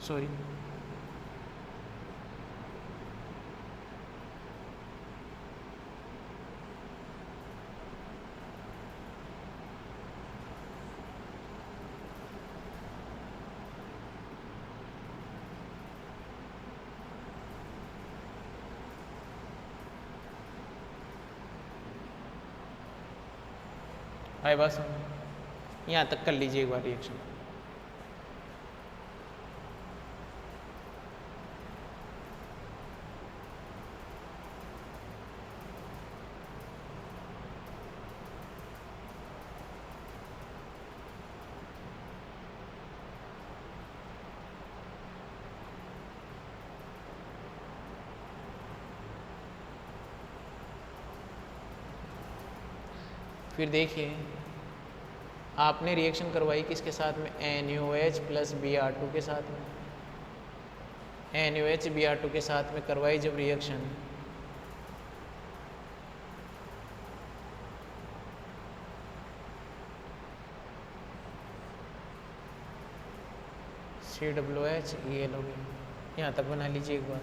Sorry, आए बस यहाँ तक कर लीजिए एक बार रिएक्शन। फिर देखिए, आपने रिएक्शन करवाई किसके साथ में, NaOH प्लस Br2 के साथ में। NaOH Br2 के साथ में करवाई जब रिएक्शन, COH ये लोग यहाँ तक बना लीजिए एक बार।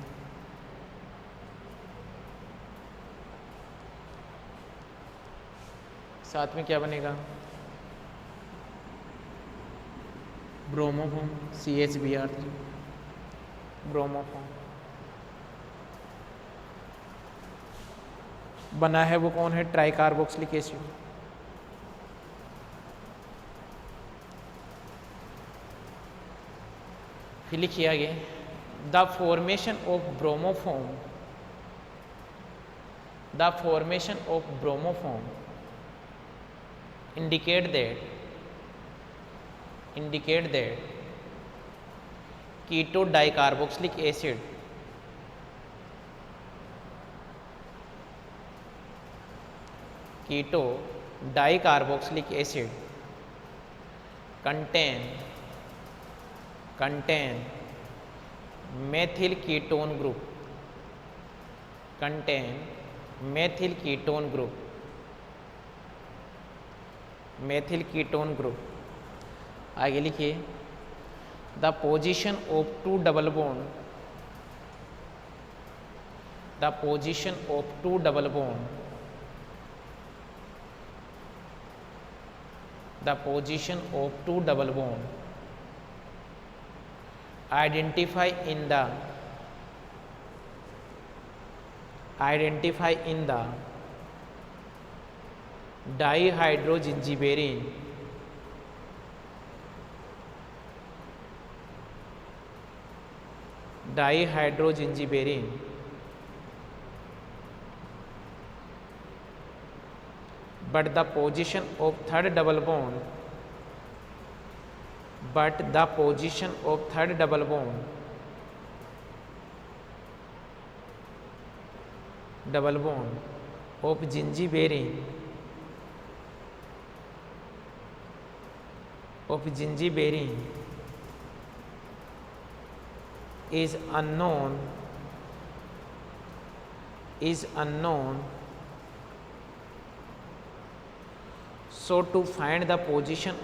साथ में क्या बनेगा, ब्रोमोफॉर्म CHBr3, ब्रोमोफॉर्म बना है वो कौन है, ट्राइकार्बोक्सिलिक एसिड। फिर लिखिए आगे, the formation of bromoform, the formation of bromoform indicate that keto dicarboxylic acid contain methyl ketone group। आगे लिखिए, the position of two double bond, the position of two double bond, the position of two double bond identify in the dihydrogingiberine but the position of third double bond of gingiberine is unknown, so to find the position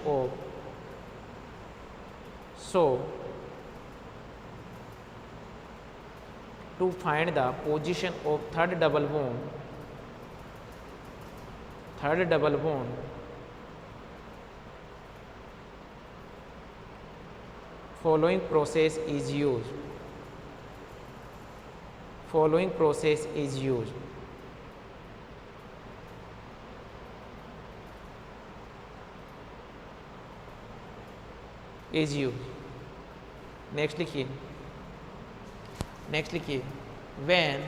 of third double bond following process is used, next लिखिए, when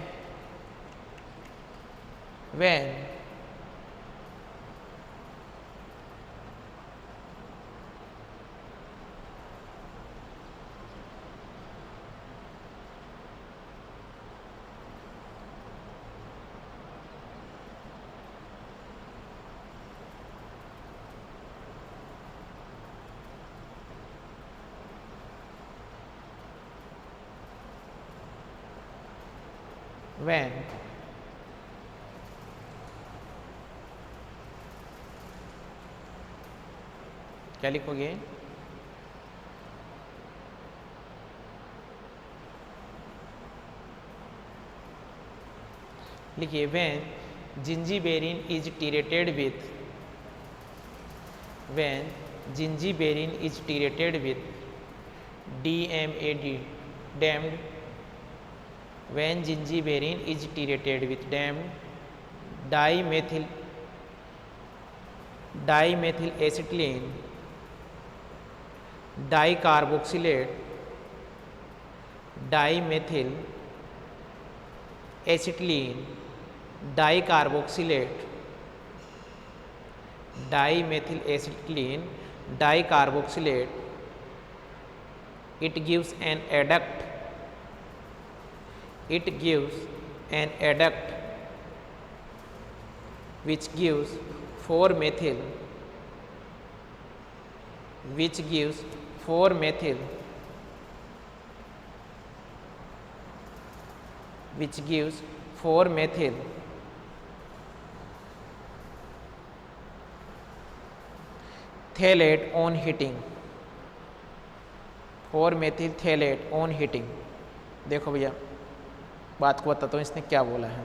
क्या लिखोगे, लिखिए when zingiberene is treated with, when zingiberene is treated with DMAD, dammed, when gingiberine is treated with dammed dimethyl acetylene dicarboxylate dimethyl acetylene dicarboxylate dimethyl acetylene dicarboxylate, it gives an adduct, it gives an adduct which gives 4-methyl, which gives 4-methyl, which gives 4-methyl phthalate on heating, 4-methyl phthalate on heating। देखो भैया बात को बताता हूँ इसने क्या बोला है।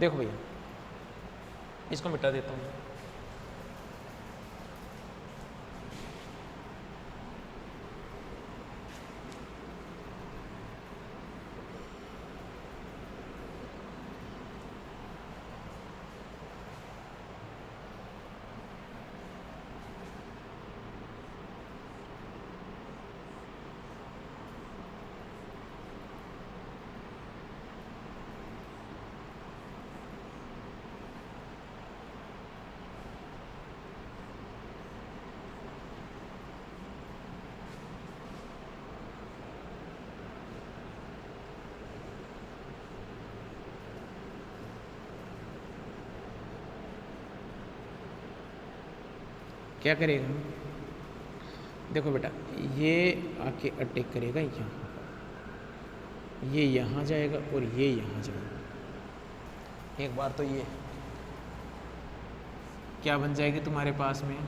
देखो भैया इसको मिटा देता हूँ। क्या करेगा, देखो बेटा ये आके अटैक करेगा यहाँ, ये यहाँ जाएगा और ये यहाँ जाएगा। एक बार तो ये क्या बन जाएगी तुम्हारे पास में,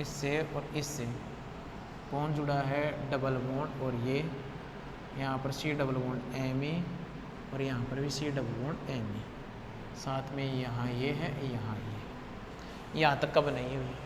इससे और इससे कौन जुड़ा है, डबल बॉन्ड, और ये यहाँ पर C डबल बॉन्ड Me और यहाँ पर भी C डबल बॉन्ड Me, साथ में यहाँ ये है, यहाँ ये, यहाँ तक का बनाइए भैया।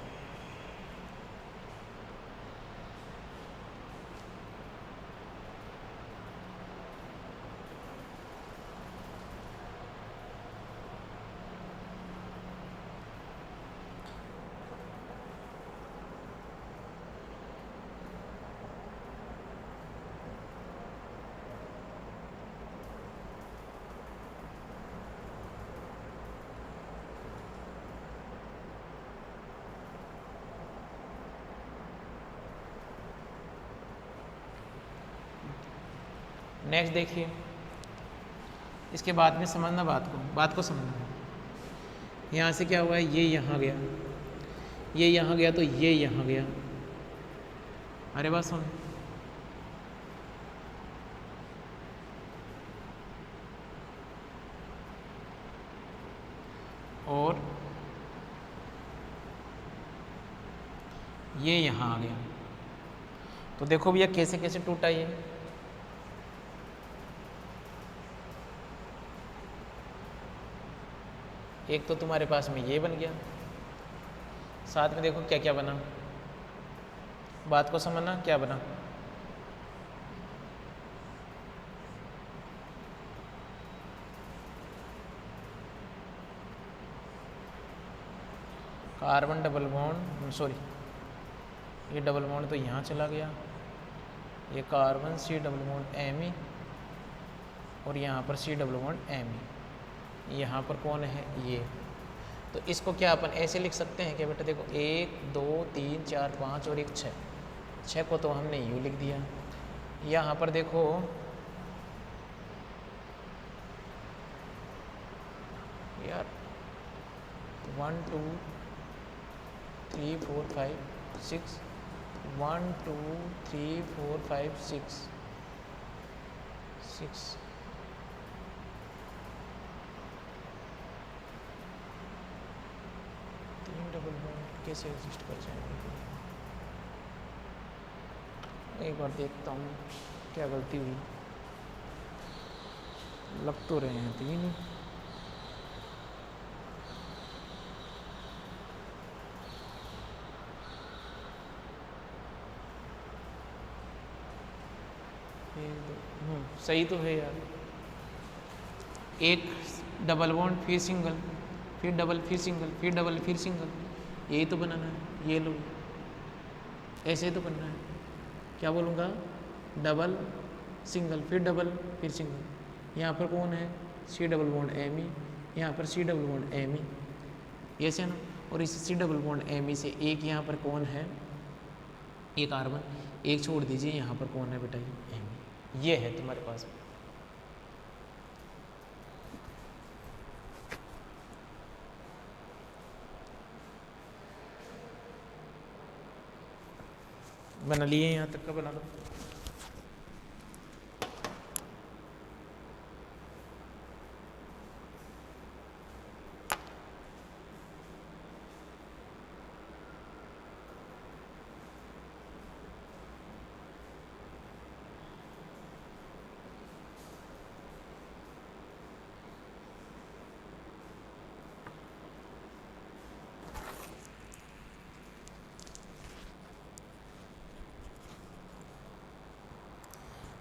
नेक्स्ट देखिए, इसके बाद में समझना बात को समझना। यहाँ से क्या हुआ है, ये यहाँ गया, ये यहाँ गया तो ये यहाँ गया। अरे बात सुन, और ये यहाँ आ गया। तो देखो भैया कैसे कैसे टूटा ये, एक तो तुम्हारे पास में ये बन गया, साथ में देखो क्या क्या बना, बात को समझना क्या बना। कार्बन डबल बॉन्ड, सॉरी ये डबल बॉन्ड तो यहाँ चला गया, ये carbon C double bond Me और यहाँ पर C डबल बॉन्ड Me, यहाँ पर कौन है ये। तो इसको क्या अपन ऐसे लिख सकते हैं कि बेटा देखो 1 2 3 4 5 और 1 6, 6 को तो हमने यूँ लिख दिया। यहाँ पर देखो यार 1 2 3 4 5 6 1 2 3 4 5 6 6 3 डबल बॉन्ड कैसे एग्जिस्ट कर जाएंगे? एक बार देखता हूँ क्या गलती हुई। लग तो रहे हैं 3। सही तो है यार। एक डबल बॉन्ड फिर सिंगल, फिर डबल, फिर सिंगल, फिर डबल, फिर सिंगल, यही तो बनाना है। ये लो, ऐसे ही तो बनना है। क्या बोलूँगा? डबल सिंगल, फिर डबल, फिर सिंगल। यहाँ पर कौन है? C double bond M E, यहाँ पर C double bond M E, ऐसे ना। और इस C double bond M E से एक यहाँ पर कौन है? ये कार्बन। एक छोड़ दीजिए, यहाँ पर कौन है बेटा? ये एम ई। ये है तुम्हारे पास। बना लिए, यहाँ तक का बना दो।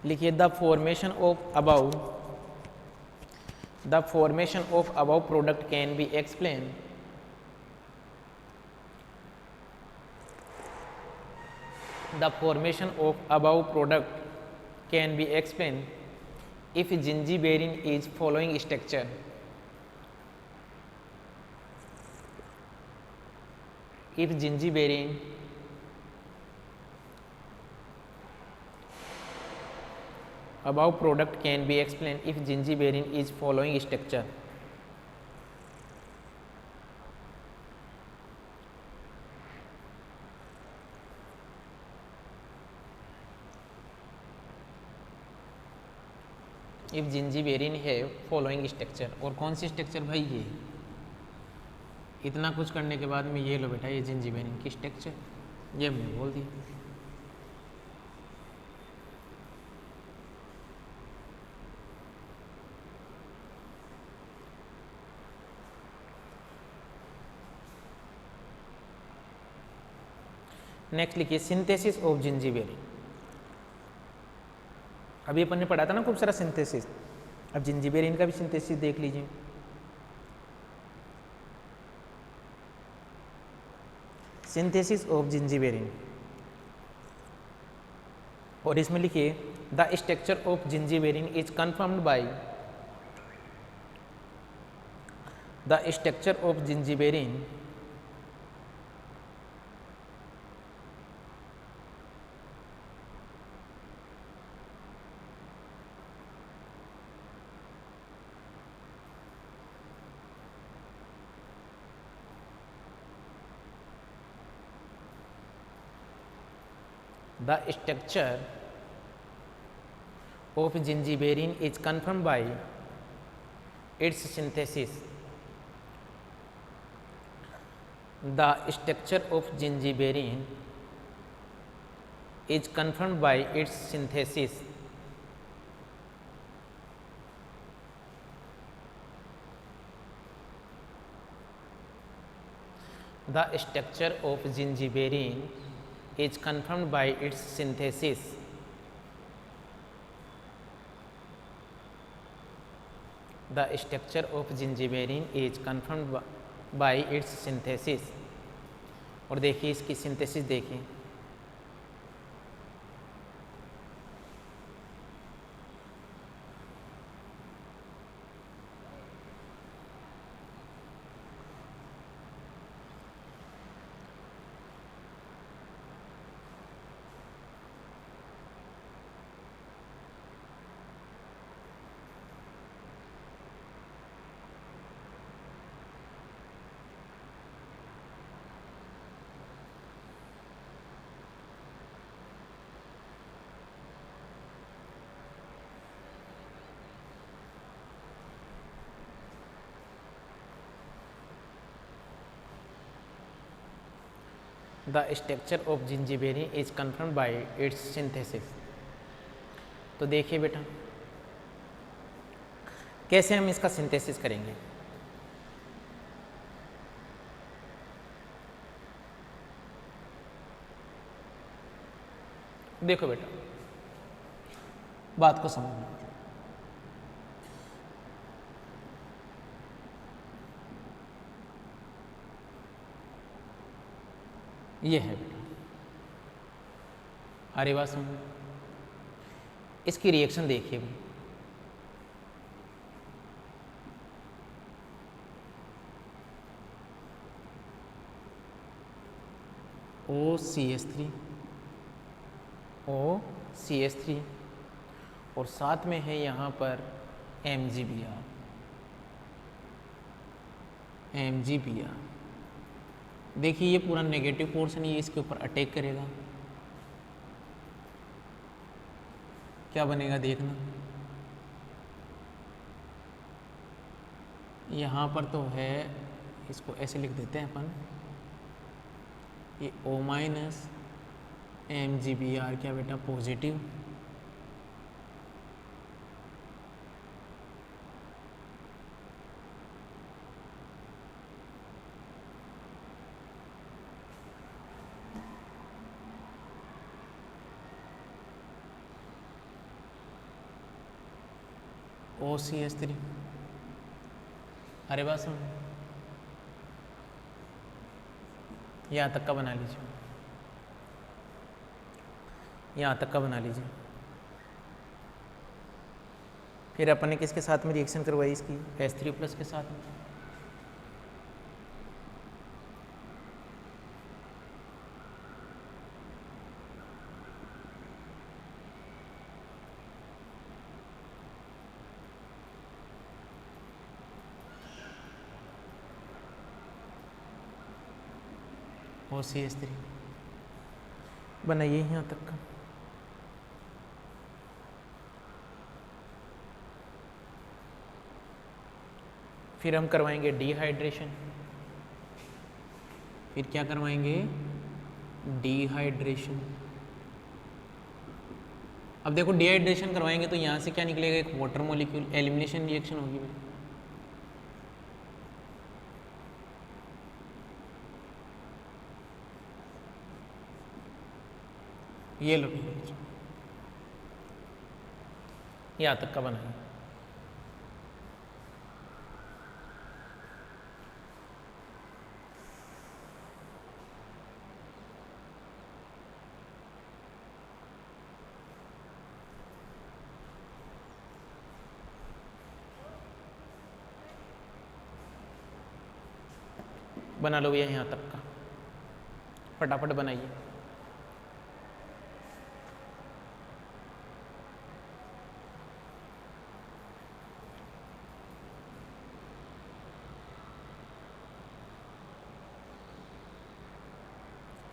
लिखिए the formation of about product can be explain the formation of above product can be explained if gingiberine is following structure. If gingiberine above product can be explained if gingiberine is following structure. If zingiberene है following structure. और कौन सी structure भाई? ये इतना कुछ करने के बाद में ये लो बेटा, ये जिंजीबेरिन की स्ट्रक्चर, ये हमने बोल दी। नेक्स्ट लिखिए सिंथेसिस ऑफ जिंजीबेरिन। अभी अपन ने पढ़ा था ना खूब सारा सिंथेसिस। अब जिंजीबेरिन का भी सिंथेसिस देख लीजिए। सिंथेसिस ऑफ जिंजीबेरिन, और इसमें लिखिए the structure of zingiberene is confirmed by the structure of zingiberene the structure of gingiberine is confirmed by its synthesis. The structure of gingiberine is confirmed by its synthesis. The structure of gingiberine is confirmed by its synthesis. The structure of gingiberine is confirmed by its synthesis. और देखिए इसकी synthesis देखिए। The structure of zingiberene is confirmed by its synthesis. तो देखिए बेटा कैसे हम इसका सिंथेसिस करेंगे। देखो बेटा बात को समझना। ये है बेटा अरे बात समझ, इसकी रिएक्शन देखिए। OCH3 OCH3 और साथ में है यहाँ पर MgBr। देखिए ये पूरा नेगेटिव पोर्शन ये इसके ऊपर अटैक करेगा, क्या बनेगा देखना। यहाँ पर तो है, इसको ऐसे लिख देते हैं अपन, ये O- MgBr क्या बेटा पॉजिटिव, OCH3। अरे बात सुन, यहाँ तक का बना लीजिए, यहाँ तक का बना लीजिए। फिर अपन ने किसके साथ में रिएक्शन करवाई इसकी, H3+ के साथ में। OCH3 बनाइए यहाँ तक का। फिर हम करवाएंगे डिहाइड्रेशन। फिर क्या करवाएंगे, डिहाइड्रेशन। अब देखो डिहाइड्रेशन करवाएंगे तो यहाँ से क्या निकलेगा, एक वाटर मॉलिक्यूल, एलिमिनेशन रिएक्शन होगी भाई। ये लो यहाँ तक का बनाएंगे। बना लो भैया यहाँ तक का, फटाफट बनाइए।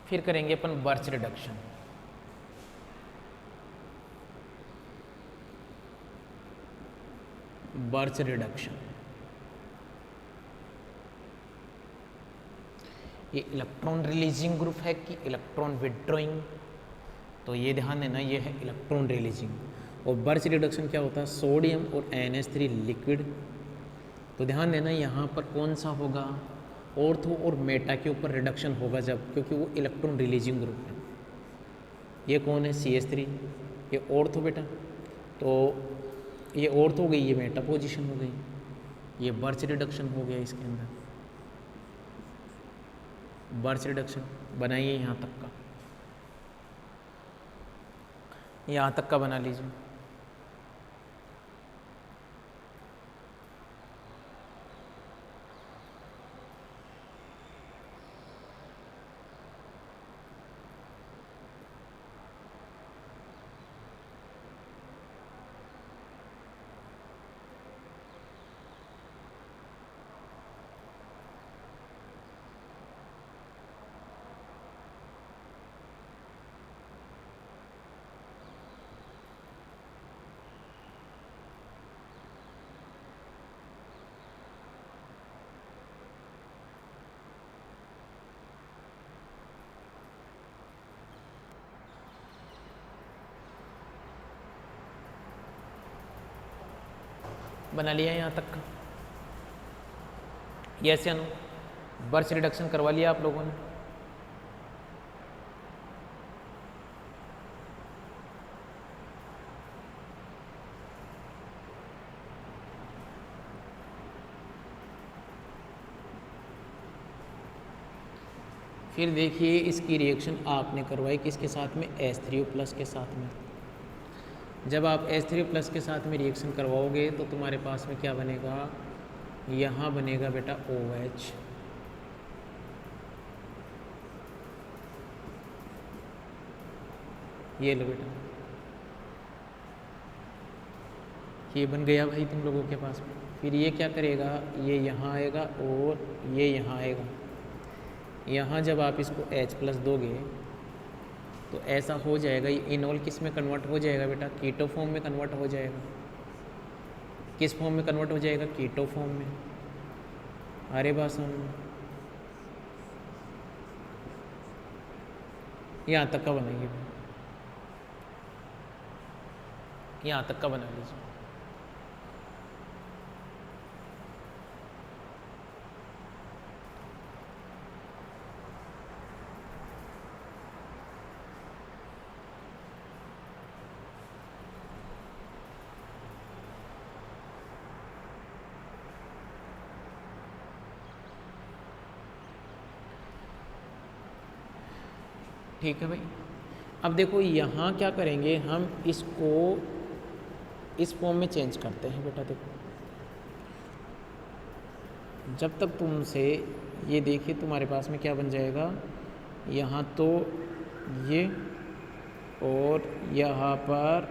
फिर करेंगे अपन बर्च रिडक्शन। बर्च रिडक्शन ये इलेक्ट्रॉन रिलीजिंग ग्रुप है कि इलेक्ट्रॉन विड्रॉइंग, तो ये ध्यान देना, ये है इलेक्ट्रॉन रिलीजिंग। और बर्च रिडक्शन क्या होता है, सोडियम और NH3 लिक्विड। तो ध्यान देना यहाँ पर कौन सा होगा, ऑर्थो और मेटा के ऊपर रिडक्शन होगा जब, क्योंकि वो इलेक्ट्रॉन रिलीजिंग ग्रुप है। ये कौन है, CH3, ये ऑर्थो बेटा, तो ये ऑर्थो हो गई, ये मेटा पोजीशन हो गई, ये बर्च रिडक्शन हो गया इसके अंदर। बर्च रिडक्शन बनाइए यहाँ तक का, यहाँ तक का बना लीजिए। बना लिया यहाँ तक का। यस या नो? बर्च रिडक्शन करवा लिया आप लोगों ने? फिर देखिए इसकी रिएक्शन आपने करवाई किसके साथ में? H3O+ के साथ में। जब आप H3O+ के साथ में रिएक्शन करवाओगे तो तुम्हारे पास में क्या बनेगा? यहाँ बनेगा बेटा OH। ये लो बेटा, ये बन गया भाई तुम लोगों के पास में। फिर ये क्या करेगा? ये यहाँ आएगा और ये यहाँ आएगा। यहाँ जब आप इसको H+ दोगे तो ऐसा हो जाएगा, ये इनॉल किस में कन्वर्ट हो जाएगा बेटा? कीटो फॉर्म में कन्वर्ट हो जाएगा। किस फॉर्म में कन्वर्ट हो जाएगा? कीटो फॉर्म में। अरे बात सुन, यहाँ तक का बनाइए, यहाँ तक का बना लीजिए। ठीक है भाई। अब देखो यहाँ क्या करेंगे हम, इसको इस फॉर्म में चेंज करते हैं बेटा। देखो जब तक तुमसे ये देखिए तुम्हारे पास में क्या बन जाएगा, यहाँ तो ये और यहाँ पर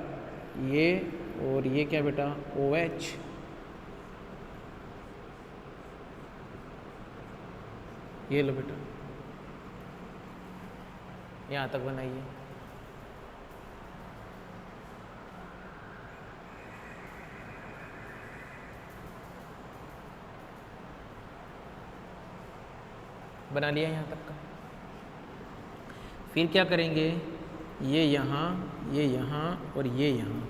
ये और ये क्या बेटा? OH। ये लो बेटा, यहाँ तक बनाइए। बना लिया यहाँ तक का। फिर क्या करेंगे? ये यहाँ और ये यहाँ,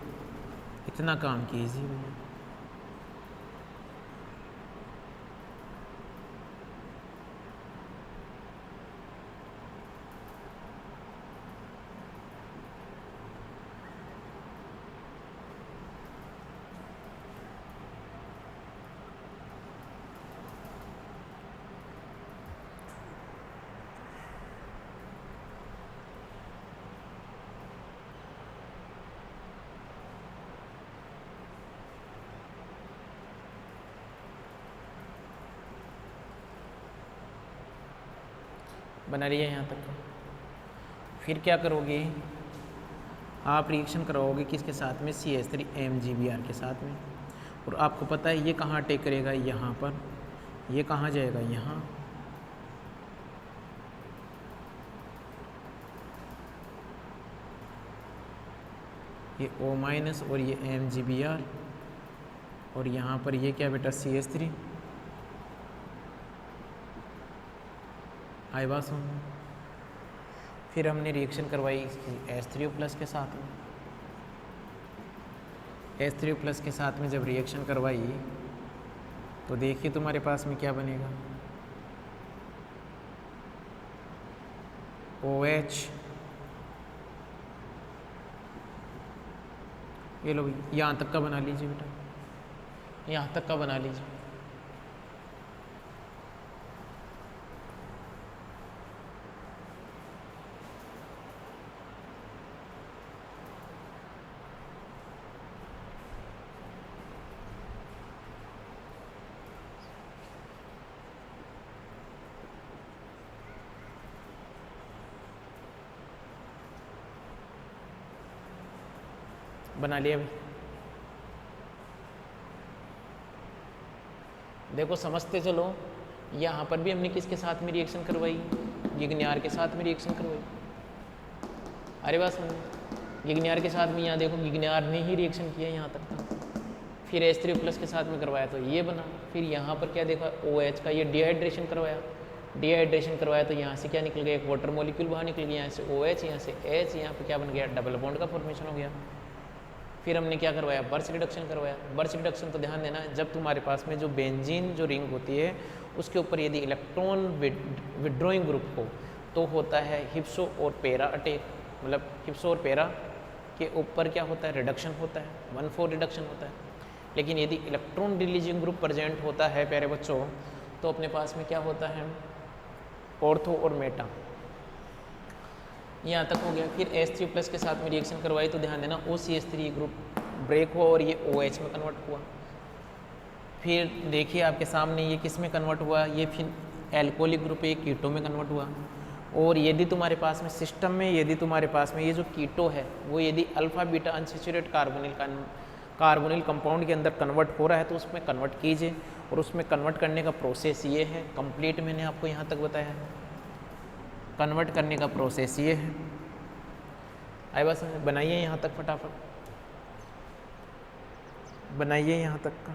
इतना काम कीजिए भैया। बना लिया यहाँ तक। फिर क्या करोगे? आप रिएक्शन कराओगे किसके साथ में? CH3MgBr के साथ में। और आपको पता है ये कहाँ अटैक करेगा? यहाँ पर। ये कहाँ जाएगा? यहाँ। ये O- और ये MgBr और यहाँ पर ये क्या बेटा? CH3। आई बात सुन। फिर हमने रिएक्शन करवाई H3O+ के साथ में। H3O+ के साथ में जब रिएक्शन करवाई तो देखिए तुम्हारे पास में क्या बनेगा? OH। ये लो यहाँ तक का बना लीजिए बेटा, यहाँ तक का बना लीजिए। बना लिया भाई। देखो समझते चलो, यहाँ पर भी हमने किसके साथ में रिएक्शन करवाई? गिगनियार के साथ में रिएक्शन करवाई। अरे बात सुन, गिगनियार के साथ में यहाँ देखो गिगनियार ने ही रिएक्शन किया यहाँ तक का। फिर H3O+ के साथ में करवाया तो ये बना। फिर यहाँ पर क्या देखा? OH का ये डिहाइड्रेशन करवाया। डिहाइड्रेशन करवाया तो यहाँ से क्या निकल गया? एक वाटर मॉलिक्यूल बाहर निकल गया। यहाँ से OH, यहाँ से H, यहाँ पर क्या बन गया? डबल बॉन्ड का फॉर्मेशन हो गया। फिर हमने क्या करवाया, बर्च रिडक्शन करवाया। बर्च रिडक्शन तो ध्यान देना, जब तुम्हारे पास में जो बेंजीन जो रिंग होती है उसके ऊपर यदि इलेक्ट्रॉन विड्रॉइंग ग्रुप हो तो होता है हिप्सो और पैरा अटैक, मतलब हिप्सो और पैरा के ऊपर क्या होता है, रिडक्शन होता है, 1,4 रिडक्शन होता है। लेकिन यदि इलेक्ट्रॉन रिलीजिंग ग्रुप प्रेजेंट होता है प्यारे बच्चों तो अपने पास में क्या होता है, ऑर्थो और मेटा। यहाँ तक हो गया। फिर H3+ के साथ में रिएक्शन करवाई तो ध्यान देना OCH3 ग्रुप ब्रेक हुआ और ये OH में कन्वर्ट हुआ। फिर देखिए आपके सामने ये किस में कन्वर्ट हुआ, ये फिर एल्कोहलिक ग्रुप एक कीटो में कन्वर्ट हुआ। और यदि तुम्हारे पास में सिस्टम में यदि तुम्हारे पास में ये जो कीटो है वो यदि alpha beta unsaturated carbonyl compound के अंदर कन्वर्ट हो रहा है तो उसमें कन्वर्ट कीजिए। और उसमें कन्वर्ट करने का प्रोसेस ये है, कंप्लीट मैंने आपको यहाँ तक बताया है। कन्वर्ट करने का प्रोसेस ये है, आए बस बनाइए यहाँ तक, फटाफट बनाइए यहाँ तक का।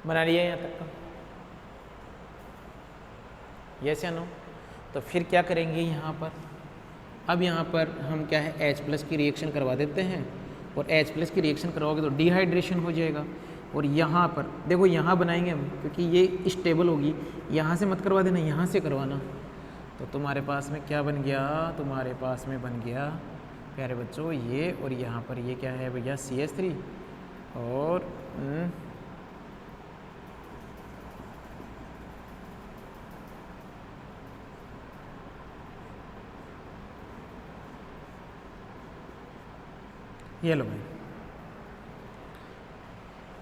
बना लिया यहाँ तक का, यस या नो। तो फिर क्या करेंगे यहाँ पर, अब यहाँ पर हम क्या है H+ की रिएक्शन करवा देते हैं। और H+ की रिएक्शन करवाओगे तो डिहाइड्रेशन हो जाएगा। और यहाँ पर देखो यहाँ बनाएंगे हम, क्योंकि ये स्टेबल होगी, यहाँ से मत करवा देना, यहाँ से करवाना। तो तुम्हारे पास में क्या बन गया, तुम्हारे पास में बन गया प्यारे बच्चों ये, और यहाँ पर ये क्या है भैया CH3 और ये लो भाई,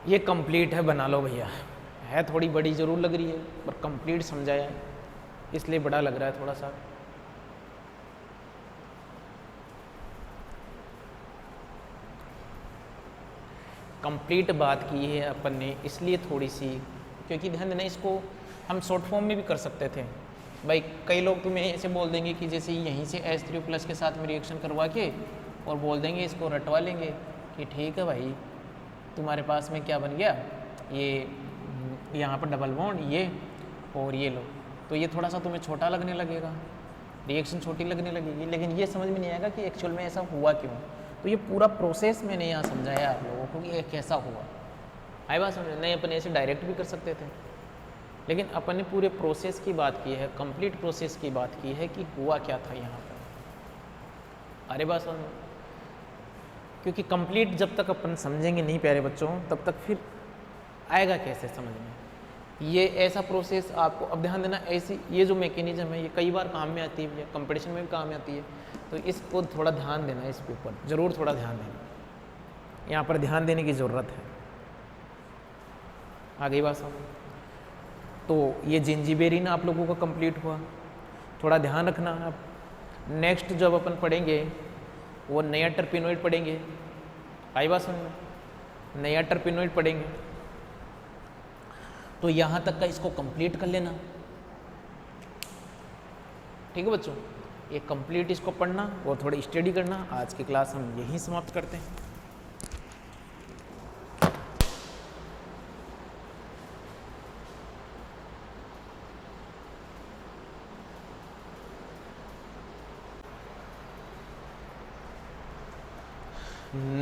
ये कंप्लीट है, बना लो भैया। है थोड़ी बड़ी ज़रूर लग रही है पर कंप्लीट समझाया है इसलिए बड़ा लग रहा है थोड़ा सा। कंप्लीट बात की है अपन ने इसलिए थोड़ी सी, क्योंकि ध्यान देना इसको हम शॉर्ट फॉर्म में भी कर सकते थे भाई। कई लोग तुम्हें ऐसे बोल देंगे कि जैसे यहीं से H3+ के साथ में रिएक्शन करवा के और बोल देंगे इसको रटवा लेंगे कि ठीक है भाई तुम्हारे पास में क्या बन गया, ये यहाँ पर डबल बॉन्ड ये और ये लो। तो ये थोड़ा सा तुम्हें छोटा लगने लगेगा, रिएक्शन छोटी लगने लगेगी, लेकिन ये समझ में नहीं आएगा कि एक्चुअल में ऐसा हुआ क्यों। तो ये पूरा प्रोसेस मैंने यहाँ समझाया आप लोगों को कि ये कैसा हुआ। आई बात समझ, नहीं अपन ऐसे डायरेक्ट भी कर सकते थे, लेकिन अपन ने पूरे प्रोसेस की बात की है, कंप्लीट प्रोसेस की बात की है कि हुआ क्या था यहाँ पर। अरे बात समझ, क्योंकि कंप्लीट जब तक अपन समझेंगे नहीं प्यारे बच्चों तब तक फिर आएगा कैसे समझ में। ये ऐसा प्रोसेस आपको, अब ध्यान देना, ऐसी ये जो मैकेनिज्म है ये कई बार काम में आती है, कंपटीशन में भी काम में आती है। तो इसको थोड़ा ध्यान देना, इसके ऊपर ज़रूर थोड़ा ध्यान देना, यहाँ पर ध्यान देने की ज़रूरत है। आ गई बात समझ। तो ये जिंजीबेरिन आप लोगों का कंप्लीट हुआ, थोड़ा ध्यान रखना। आप नेक्स्ट जब अपन पढ़ेंगे वो नया टर्पिनोइड पढ़ेंगे। आई बात समझ, नया टर्पिनोइड पढ़ेंगे। तो यहाँ तक का इसको कंप्लीट कर लेना, ठीक है बच्चों। ये कंप्लीट इसको पढ़ना और थोड़ी स्टडी करना। आज की क्लास हम यहीं समाप्त करते हैं।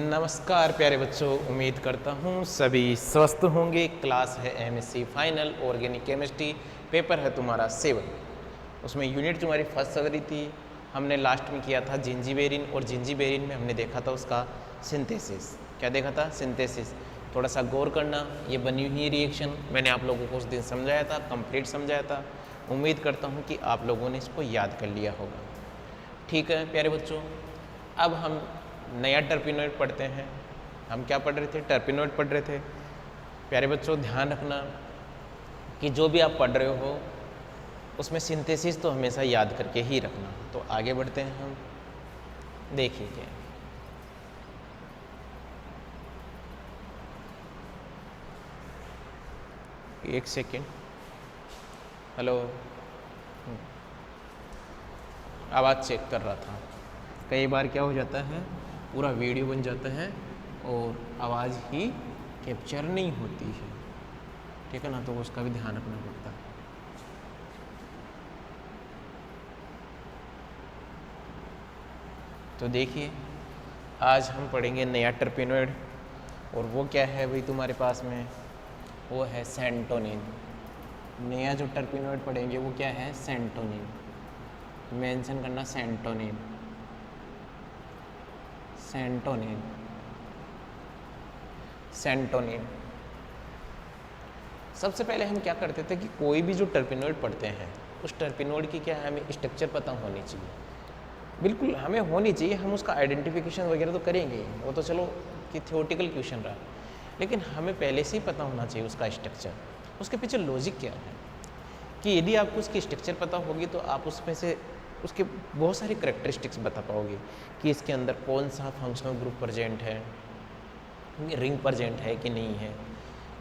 नमस्कार प्यारे बच्चों, उम्मीद करता हूँ सभी स्वस्थ होंगे। क्लास है MSc final organic chemistry, paper है तुम्हारा 7। उसमें यूनिट तुम्हारी फर्स्ट चल रही थी। हमने लास्ट में किया था जिंजीबेरिन, और जिंजीबेरिन में हमने देखा था उसका सिंथेसिस। क्या देखा था? सिंथेसिस। थोड़ा सा गौर करना, ये बनी हुई रिएक्शन मैंने आप लोगों को उस दिन समझाया था, कंप्लीट समझाया था। उम्मीद करता हूँ कि आप लोगों ने इसको याद कर लिया होगा। ठीक है प्यारे बच्चों, अब हम नया टर्पिनोइड पढ़ते हैं। हम क्या पढ़ रहे थे? टर्पिनोइड पढ़ रहे थे। प्यारे बच्चों ध्यान रखना कि जो भी आप पढ़ रहे हो उसमें सिंथेसिस तो हमेशा याद करके ही रखना। तो आगे बढ़ते हैं हम। देखिए क्या, एक सेकेंड, हेलो, आवाज़ चेक कर रहा था। कई बार क्या हो जाता है, पूरा वीडियो बन जाता है और आवाज़ ही कैप्चर नहीं होती है, ठीक है ना, तो उसका भी ध्यान रखना पड़ता है। तो देखिए आज हम पढ़ेंगे नया टर्पिनोइड, और वो क्या है भाई तुम्हारे पास में, वो है सेंटोनिन। नया जो टर्पिनोइड पढ़ेंगे वो क्या है? सेंटोनिन। मेंशन करना सेंटोनिन, सेंटोनिन, सेंटोनिन। सबसे पहले हम क्या करते थे कि कोई भी जो टर्पिनोइड पढ़ते हैं उस टर्पिनोइड की क्या है, हमें स्ट्रक्चर पता होनी चाहिए। बिल्कुल हमें होनी चाहिए, हम उसका आइडेंटिफिकेशन वगैरह तो करेंगे, वो तो चलो कि थियोरेटिकल क्वेश्चन रहा, लेकिन हमें पहले से ही पता होना चाहिए उसका स्ट्रक्चर, उसके पीछे लॉजिक क्या है, कि यदि आपको उसकी स्ट्रक्चर पता होगी तो आप उसमें से उसके बहुत सारी करेक्टरिस्टिक्स बता पाओगे कि इसके अंदर कौन सा फंक्शनल ग्रुप प्रेजेंट है, रिंग प्रेजेंट है कि नहीं है,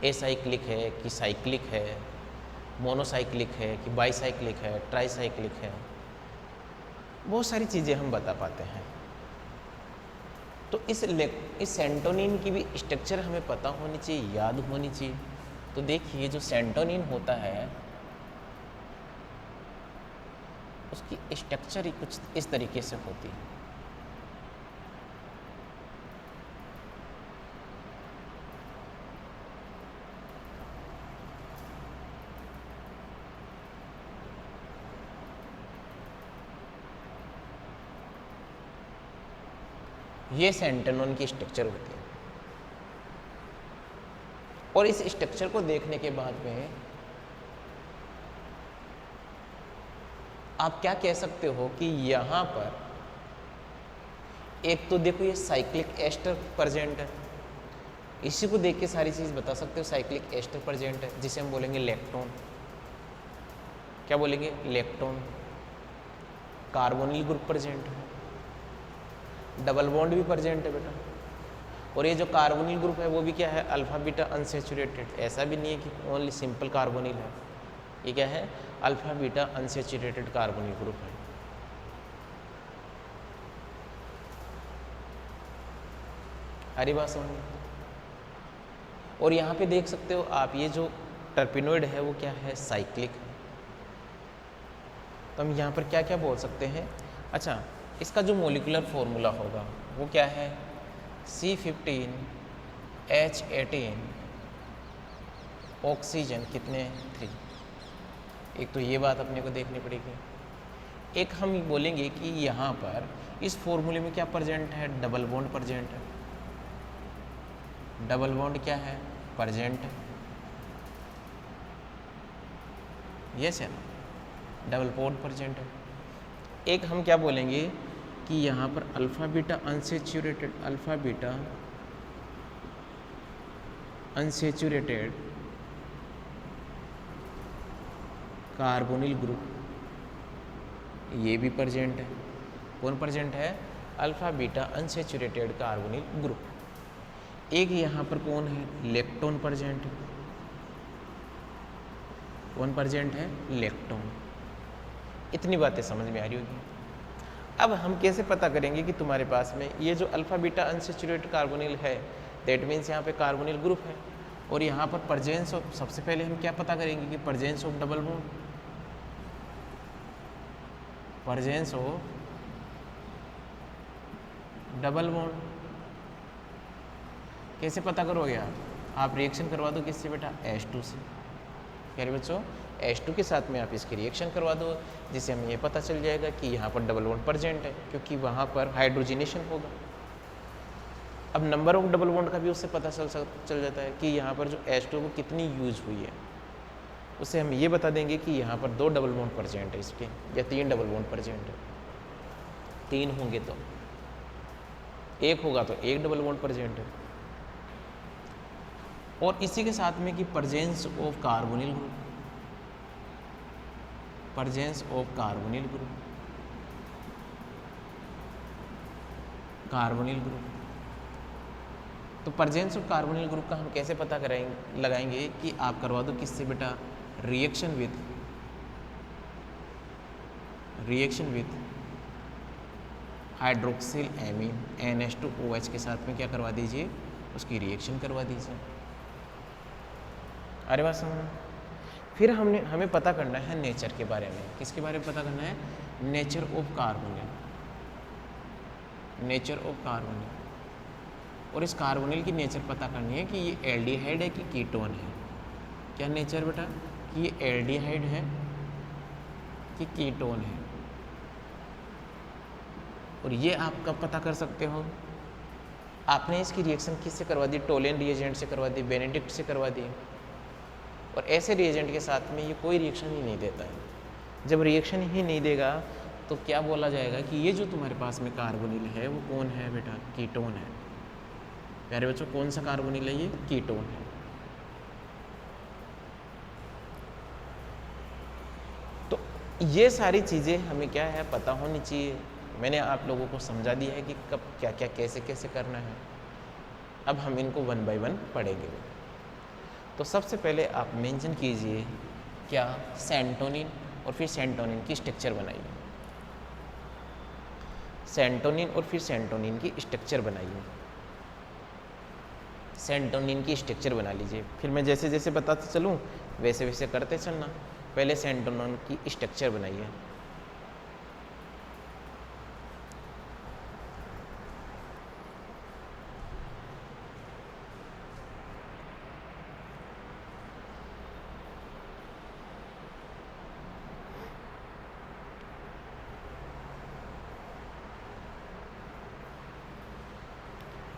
एसाइक्लिक है कि साइक्लिक है, मोनोसाइक्लिक है कि बाईसाइक्लिक है, ट्राईसाइक्लिक है, बहुत सारी चीज़ें हम बता पाते हैं। तो इस सेंटोनिन की भी स्ट्रक्चर हमें पता होनी चाहिए, याद होनी चाहिए। तो देखिए जो सेंटोनिन होता है उसकी स्ट्रक्चर ही कुछ इस तरीके से होती है। ये सेंटोनिन की स्ट्रक्चर होती है, और इस स्ट्रक्चर को देखने के बाद में आप क्या कह सकते हो कि यहाँ पर एक तो देखो ये साइक्लिक एस्टर प्रेजेंट है, इसी को देख के सारी चीज़ बता सकते हो। साइक्लिक एस्टर प्रेजेंट है जिसे हम बोलेंगे लैक्टोन। क्या बोलेंगे? लैक्टोन। कार्बोनिल ग्रुप प्रेजेंट है, डबल बॉन्ड भी प्रेजेंट है बेटा, और ये जो कार्बोनिल ग्रुप है वो भी क्या है? Alpha beta unsaturated. ऐसा भी नहीं है कि ओनली सिंपल कार्बोनिल है, ये क्या है? Alpha beta unsaturated carbonyl group है। हरी बात समझ। और यहाँ पे देख सकते हो आप, ये जो टर्पिनोइड है वो क्या है? साइक्लिक है। तो हम यहाँ पर क्या क्या बोल सकते हैं? अच्छा, इसका जो मोलिकुलर फॉर्मूला होगा वो क्या है? C15H18 ऑक्सीजन कितने? 3। एक तो ये बात अपने को देखनी पड़ेगी। एक हम बोलेंगे कि यहाँ पर इस फॉर्मूले में क्या प्रेजेंट है? डबल बॉन्ड प्रेजेंट है। डबल बॉन्ड क्या है? प्रेजेंट है। यस है ना, डबल बॉन्ड प्रेजेंट है। एक हम क्या बोलेंगे कि यहाँ पर alpha beta unsaturated, alpha beta unsaturated carbonyl group, ये भी प्रेजेंट है। कौन प्रेजेंट है? Alpha beta unsaturated carbonyl group. एक यहाँ पर कौन है? लैक्टोन प्रेजेंट है। कौन प्रेजेंट है? लैक्टोन। इतनी बातें समझ में आ रही होगी। अब हम कैसे पता करेंगे कि तुम्हारे पास में ये जो अल्फा बीटा अनसेचुरेटेड कार्बोनिल है, दैट मीन्स यहाँ पे कार्बोनिल ग्रुप है, और यहाँ पर प्रेजेंस ऑफ, सबसे पहले हम क्या पता करेंगे कि presence of double bond, presence of double bond कैसे पता करोगे आप रिएक्शन करवा दो किससे बेटा? H2 से। कह रहे बच्चों H2 के साथ में आप इसकी रिएक्शन करवा दो, जिससे हमें ये पता चल जाएगा कि यहाँ पर डबल बॉन्ड प्रेजेंट है, क्योंकि वहाँ पर हाइड्रोजिनेशन होगा। अब नंबर ऑफ डबल बॉन्ड का भी उससे पता चल जाता है कि यहाँ पर जो H2 वो कितनी यूज हुई है, उससे हम ये बता देंगे कि यहाँ पर 2 डबल बॉन्ड प्रेजेंट है इसके, या 3 डबल बॉन्ड प्रेजेंट है। 3 होंगे तो एक होगा तो एक डबल बॉन्ड प्रेजेंट है। और इसी के साथ में कि presence of carbonyl group, presence of carbonyl group, carbonyl group. तो प्रेजेंस ऑफ कार्बोनिल ग्रुप का हम कैसे पता कराएंगे, लगाएंगे कि आप करवा दो किससे बेटा, reaction with hydroxyl amine NH2OH के साथ में क्या करवा दीजिए, उसकी रिएक्शन करवा दीजिए। अरे बात समझ। फिर हमें पता करना है नेचर के बारे में। किसके बारे में पता करना है, nature of carbonyl, nature of carbonyl. और इस कार्बोनिल की नेचर पता करनी है कि ये एल्डिहाइड है कि कीटोन है। क्या नेचर बेटा, कि ये एल्डिहाइड है कि कीटोन है। और ये आप कब पता कर सकते हो, आपने इसकी रिएक्शन किससे करवा दी, टोलेन रिएजेंट से करवा दी, बेनेडिक्ट से करवा दी। और ऐसे रिएजेंट के साथ में ये कोई रिएक्शन ही नहीं देता है। जब रिएक्शन ही नहीं देगा तो क्या बोला जाएगा कि ये जो तुम्हारे पास में कार्बोनिल है वो कौन है बेटा, कीटोन है। प्यारे बच्चों, कौन सा कार्बोनिल है, ये कीटोन है। तो ये सारी चीज़ें हमें क्या है, पता होनी चाहिए। मैंने आप लोगों को समझा दिया है कि कब क्या क्या कैसे कैसे करना है। अब हम इनको 1 बाय 1 पढ़ेंगे। तो सबसे पहले आप मेंशन कीजिए क्या, सेंटोनिन, और फिर सेंटोनिन की स्ट्रक्चर बनाइए। सेंटोनिन और फिर सेंटोनिन की स्ट्रक्चर बनाइए। सेंटोनिन की स्ट्रक्चर बना लीजिए। फिर मैं जैसे जैसे बताते चलूँ वैसे वैसे करते चलना। पहले सेंटोनिन की स्ट्रक्चर बनाइए।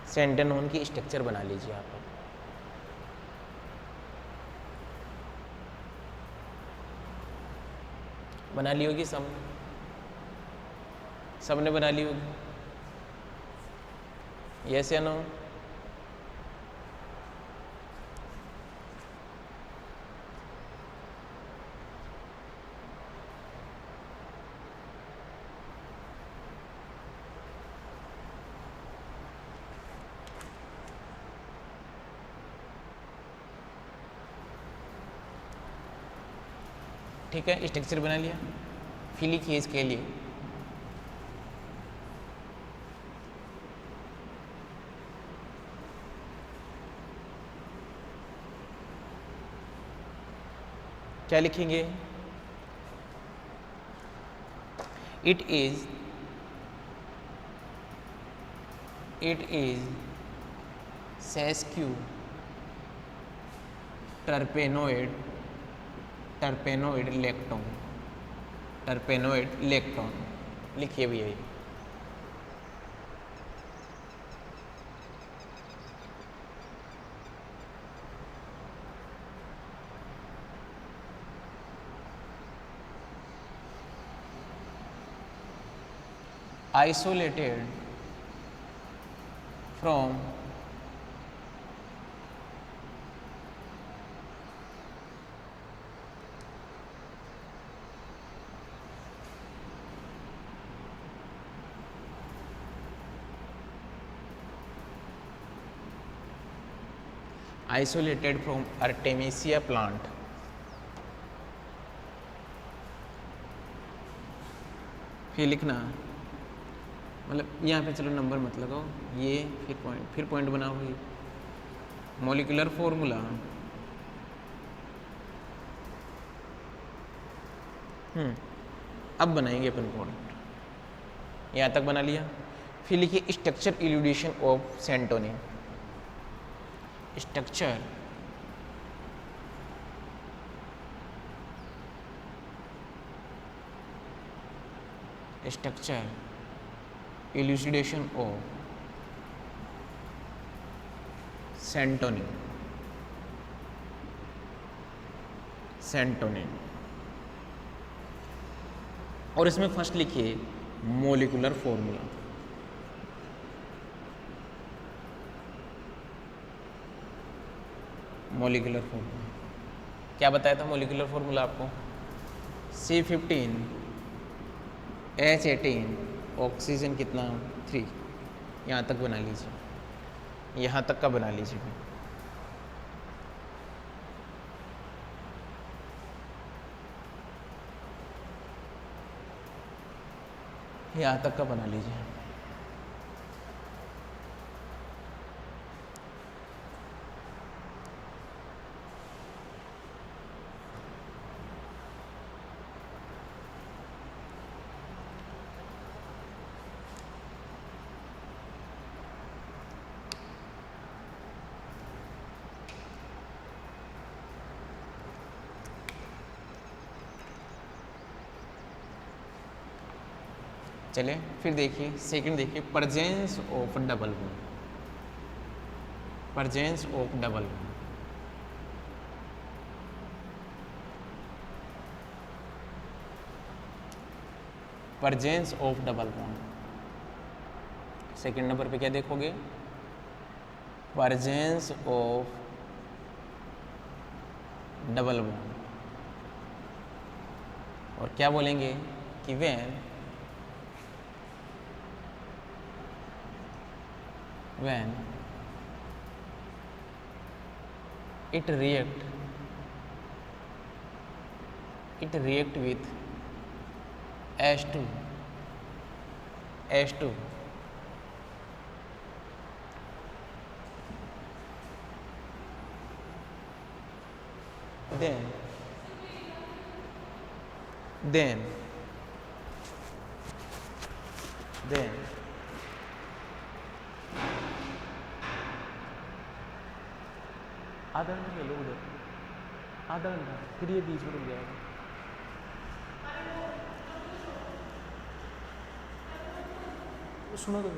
सेंटोनिन की स्ट्रक्चर बना लीजिए आप। बना ली होगी सबने बना ली होगी, यस या नो। ठीक है, स्ट्रक्चर बना लिया। फिर लिखिए इसके लिए क्या लिखेंगे, इट इज सेस्क्यू टर्पेनोइड लेक्टोन लिखिए भैया। isolated from Artemisia plant। फिर लिखना, मतलब यहाँ पे चलो नंबर मत लगाओ, ये फिर पॉइंट बनाओ। ये मॉलिक्यूलर फॉर्मूला अब बनाएंगे अपन पॉइंट। यहाँ तक बना लिया। फिर लिखिए structure elucidation of santonin. Structure elucidation of santonin. और इसमें फर्स्ट लिखिए मॉलिक्यूलर फॉर्मूला। मोलिकुलर फॉर्मूला क्या बताया था मोलिकुलर फॉर्मूला आपको? C15 H18 ऑक्सीजन कितना 3। यहाँ तक बना लीजिए, यहाँ तक का बना लीजिए, यहाँ तक का बना लीजिए। चलिए फिर देखिए सेकंड, देखिए presence of double bond, presence of double bond. Presence of double bond second number पे क्या देखोगे? प्रेजेंस ऑफ डबल बॉन्ड, और क्या बोलेंगे कि when it react with H2 then आधा घंटा ले लो उधर, आधा घंटा, फिर ये बीच में रुक जाएगा। सुनो तो